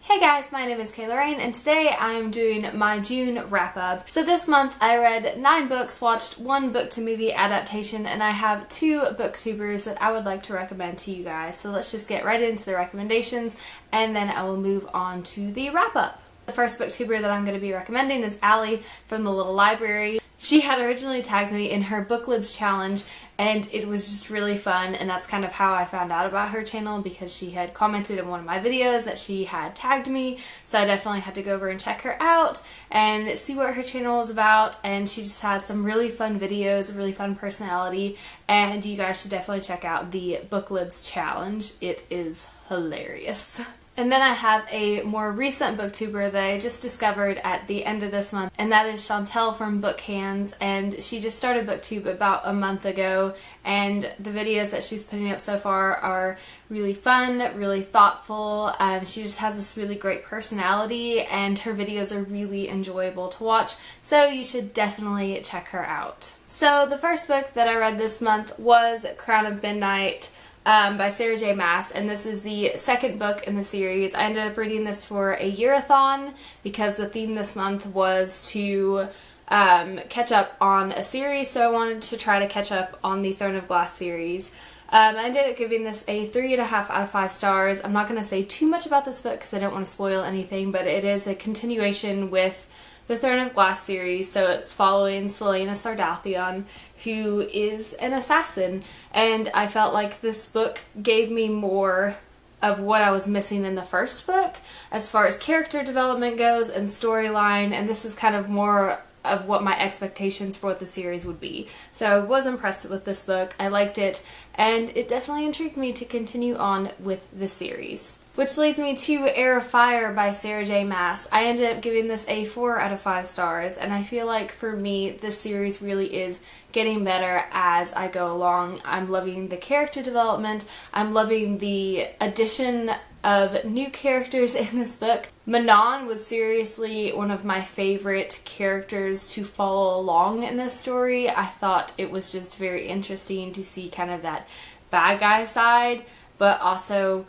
Hey guys, my name is Kayla Rain, and today I am doing my June wrap-up. So this month I read 9 books, watched 1 book-to-movie adaptation, and I have 2 booktubers that I would like to recommend to you guys. So let's just get right into the recommendations, and then I will move on to the wrap-up. The first booktuber that I'm going to be recommending is Allie from The Little Library. She had originally tagged me in her Book Libs challenge, and it was just really fun, and that's kind of how I found out about her channel, because she had commented in one of my videos that she had tagged me, so I definitely had to go over and check her out and see what her channel was about. And she just has some really fun videos, a really fun personality, and you guys should definitely check out the Book Libs challenge. It is hilarious. And then I have a more recent booktuber that I just discovered at the end of this month, and that is Chantel from Book Hands, and she just started booktube about a month ago, and the videos that she's putting up so far are really fun, really thoughtful. She just has this really great personality, and her videos are really enjoyable to watch, so you should definitely check her out. So the first book that I read this month was Crown of Midnight by Sarah J. Maas, and this is the second book in the series. I ended up reading this for a year-a-thon because the theme this month was to catch up on a series, so I wanted to try to catch up on the Throne of Glass series. I ended up giving this a 3.5 out of 5 stars. I'm not going to say too much about this book because I don't want to spoil anything, but it is a continuation with the Throne of Glass series, so it's following Selena Sardathion, who is an assassin, and I felt like this book gave me more of what I was missing in the first book as far as character development goes and storyline, and this is kind of more of what my expectations for what the series would be. So I was impressed with this book, I liked it, and it definitely intrigued me to continue on with the series. Which leads me to Heir of Fire by Sarah J. Maas. I ended up giving this a 4 out of 5 stars, and I feel like for me this series really is getting better as I go along. I'm loving the character development, I'm loving the addition of new characters in this book. Manon was seriously one of my favorite characters to follow along in this story. I thought it was just very interesting to see kind of that bad guy side, but also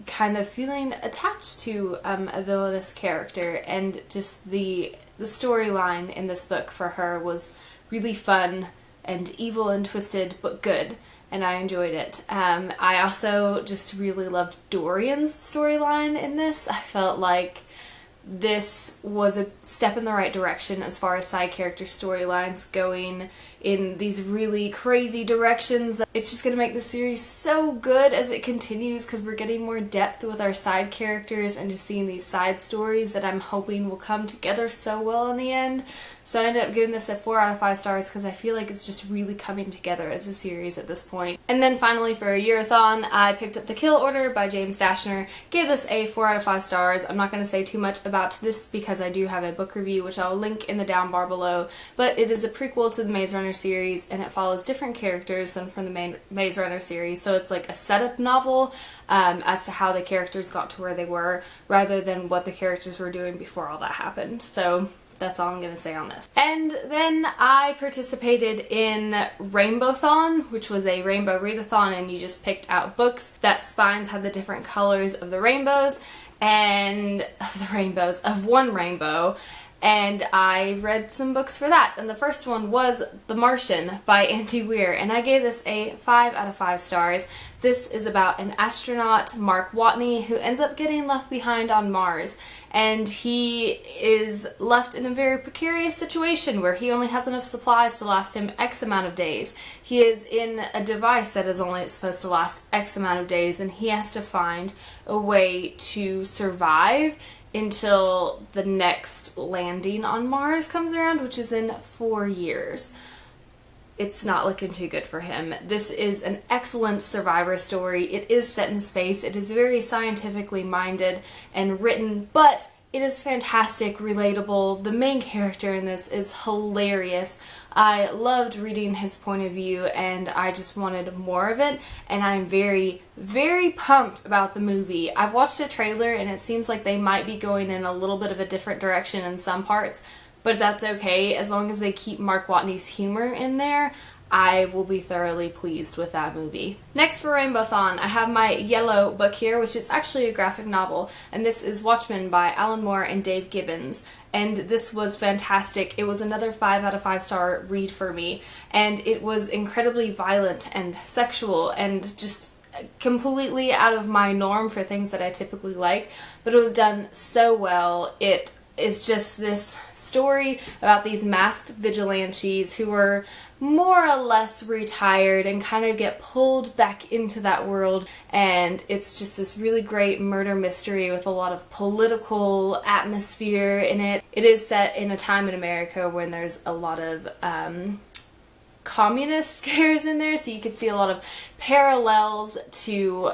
kind of feeling attached to a villainous character, and just the storyline in this book for her was really fun and evil and twisted, but good, and I enjoyed it. I also just really loved Dorian's storyline in this. I felt like this was a step in the right direction as far as side character storylines going in these really crazy directions. It's just going to make the series so good as it continues, because we're getting more depth with our side characters and just seeing these side stories that I'm hoping will come together so well in the end. So I ended up giving this a 4 out of 5 stars because I feel like it's just really coming together as a series at this point. And then finally for a year-a-thon, I picked up The Kill Order by James Dashner, gave this a 4 out of 5 stars. I'm not going to say too much about this because I do have a book review which I'll link in the down bar below, but it is a prequel to the Maze Runner series, and it follows different characters than from the main Maze Runner series, so it's like a setup novel as to how the characters got to where they were, rather than what the characters were doing before all that happened. So that's all I'm going to say on this. And then I participated in Rainbowthon, which was a rainbow readathon, and you just picked out books that spines had the different colors of the rainbows, and of one rainbow, and I read some books for that. And the first one was The Martian by Andy Weir, and I gave this a 5 out of 5 stars. This is about an astronaut, Mark Watney, who ends up getting left behind on Mars, and he is left in a very precarious situation where he only has enough supplies to last him X amount of days. He is in a device that is only supposed to last X amount of days, and he has to find a way to survive until the next landing on Mars comes around, which is in 4 years. It's not looking too good for him. This is an excellent survivor story. It is set in space. It is very scientifically minded and written, but it is fantastic, relatable. The main character in this is hilarious. I loved reading his point of view, and I just wanted more of it, and I'm very, very pumped about the movie. I've watched a trailer, and it seems like they might be going in a little bit of a different direction in some parts, but that's okay as long as they keep Mark Watney's humor in there. I will be thoroughly pleased with that movie. Next for Rainbow-thon, I have my yellow book here, which is actually a graphic novel, and this is Watchmen by Alan Moore and Dave Gibbons. And this was fantastic. It was another 5 out of 5 star read for me, and it was incredibly violent and sexual and just completely out of my norm for things that I typically like, but it was done so well. It is just this story about these masked vigilantes who are more or less retired and kind of get pulled back into that world, and it's just this really great murder mystery with a lot of political atmosphere in it. It is set in a time in America when there's a lot of communist scares in there, so you could see a lot of parallels to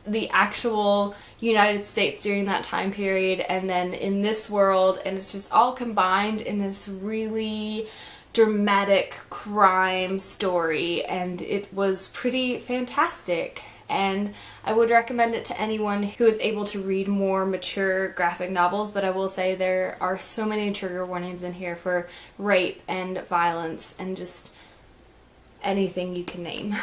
the actual United States during that time period and then in this world, and it's just all combined in this really dramatic crime story, and it was pretty fantastic. And I would recommend it to anyone who is able to read more mature graphic novels, but I will say there are so many trigger warnings in here for rape and violence and just anything you can name.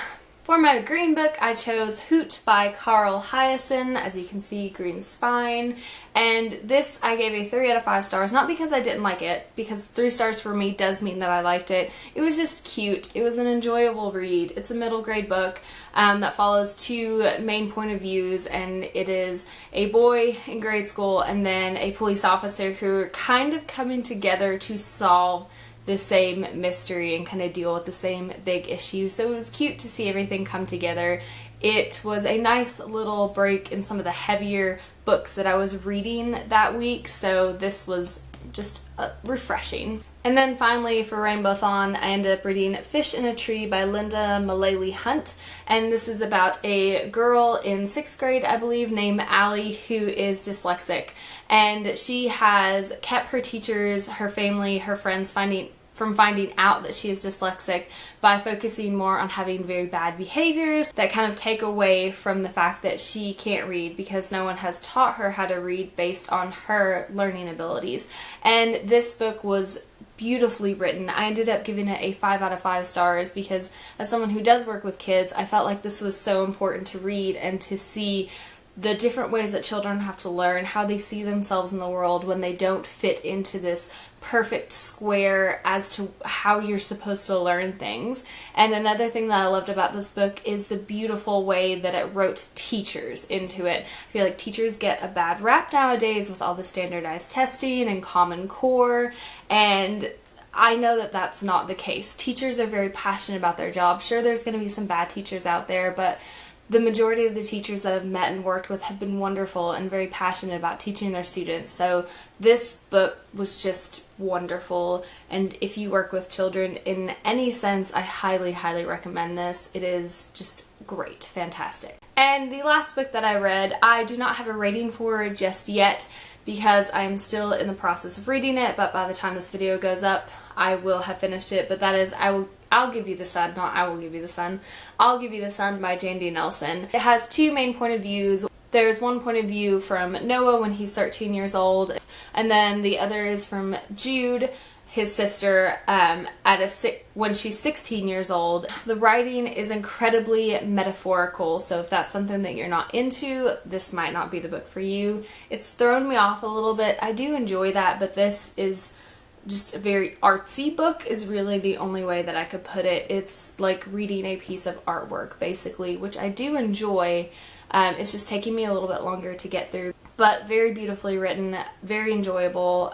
For my green book, I chose Hoot by Carl Hyacin. As you can see, green spine. And this I gave a 3 out of 5 stars, not because I didn't like it, because 3 stars for me does mean that I liked it. It was just cute. It was an enjoyable read. It's a middle grade book that follows 2 main point of views, and it is a boy in grade school and then a police officer who are kind of coming together to solve the same mystery and kind of deal with the same big issue. So it was cute to see everything come together. It was a nice little break in some of the heavier books that I was reading that week, so this was just refreshing. And then finally for Rainbow-thon, I ended up reading Fish in a Tree by Linda Mullally Hunt, and this is about a girl in 6th grade, I believe, named Allie, who is dyslexic, and she has kept her teachers, her family, her friends from finding out that she is dyslexic by focusing more on having very bad behaviors that kind of take away from the fact that she can't read, because no one has taught her how to read based on her learning abilities. And this book was beautifully written. I ended up giving it a 5 out of 5 stars because as someone who does work with kids, I felt like this was so important to read and to see the different ways that children have to learn, how they see themselves in the world when they don't fit into this perfect square as to how you're supposed to learn things. And another thing that I loved about this book is the beautiful way that it wrote teachers into it. I feel like teachers get a bad rap nowadays with all the standardized testing and Common Core, and I know that that's not the case. Teachers are very passionate about their job. Sure, there's going to be some bad teachers out there, but the majority of the teachers that I've met and worked with have been wonderful and very passionate about teaching their students. So this book was just wonderful, and if you work with children in any sense, I highly, highly recommend this. It is just great, fantastic. And the last book that I read, I do not have a rating for just yet because I'm still in the process of reading it, but by the time this video goes up, I will have finished it. But that is I'll Give You the Sun, not I Will Give You the Sun. I'll Give You the Sun by Jandy Nelson. It has 2 main point of views. There's one point of view from Noah when he's 13 years old, and then the other is from Jude, his sister, when she's 16 years old. The writing is incredibly metaphorical, so if that's something that you're not into, this might not be the book for you. It's thrown me off a little bit. I do enjoy that, but this is just a very artsy book is really the only way that I could put it. It's like reading a piece of artwork, basically, which I do enjoy. It's just taking me a little bit longer to get through, but very beautifully written, very enjoyable.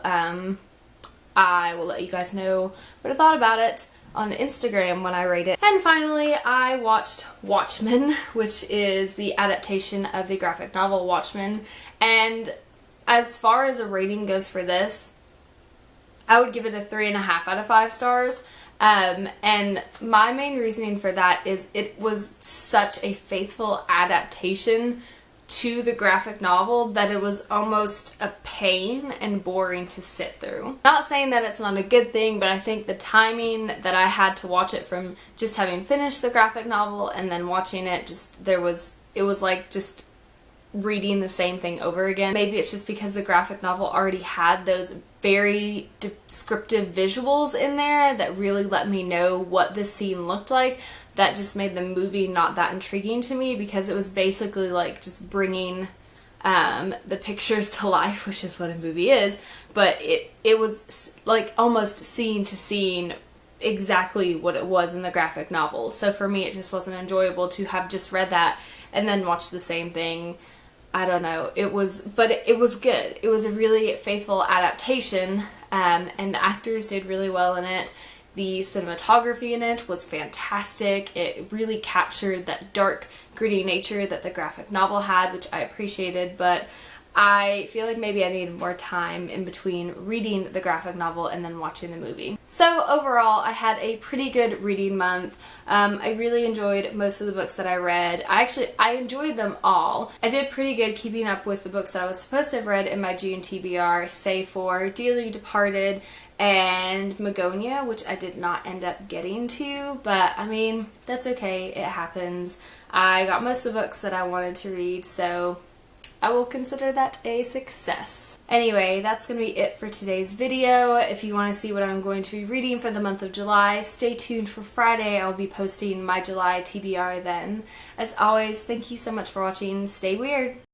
I will let you guys know what I thought about it on Instagram when I rate it. And finally, I watched Watchmen, which is the adaptation of the graphic novel Watchmen, and as far as a rating goes for this, I would give it a 3.5 out of 5 stars. And my main reasoning for that is it was such a faithful adaptation to the graphic novel that it was almost a pain and boring to sit through. Not saying that it's not a good thing, but I think the timing that I had to watch it from just having finished the graphic novel and then watching it, it was like just reading the same thing over again. Maybe it's just because the graphic novel already had those very descriptive visuals in there that really let me know what this scene looked like. That just made the movie not that intriguing to me, because it was basically like just bringing the pictures to life, which is what a movie is, but it was like almost scene to scene exactly what it was in the graphic novel. So for me, it just wasn't enjoyable to have just read that and then watch the same thing. I don't know. But it was good. It was a really faithful adaptation, and the actors did really well in it. The cinematography in it was fantastic. It really captured that dark, gritty nature that the graphic novel had, which I appreciated, but I feel like maybe I needed more time in between reading the graphic novel and then watching the movie. So overall, I had a pretty good reading month. I really enjoyed most of the books that I read. I enjoyed them all. I did pretty good keeping up with the books that I was supposed to have read in my June TBR, save for Dearly Departed and Magonia, which I did not end up getting to, but I mean, that's okay. It happens. I got most of the books that I wanted to read, so I will consider that a success. Anyway, that's going to be it for today's video. If you want to see what I'm going to be reading for the month of July, stay tuned for Friday. I'll be posting my July TBR then. As always, thank you so much for watching. Stay weird!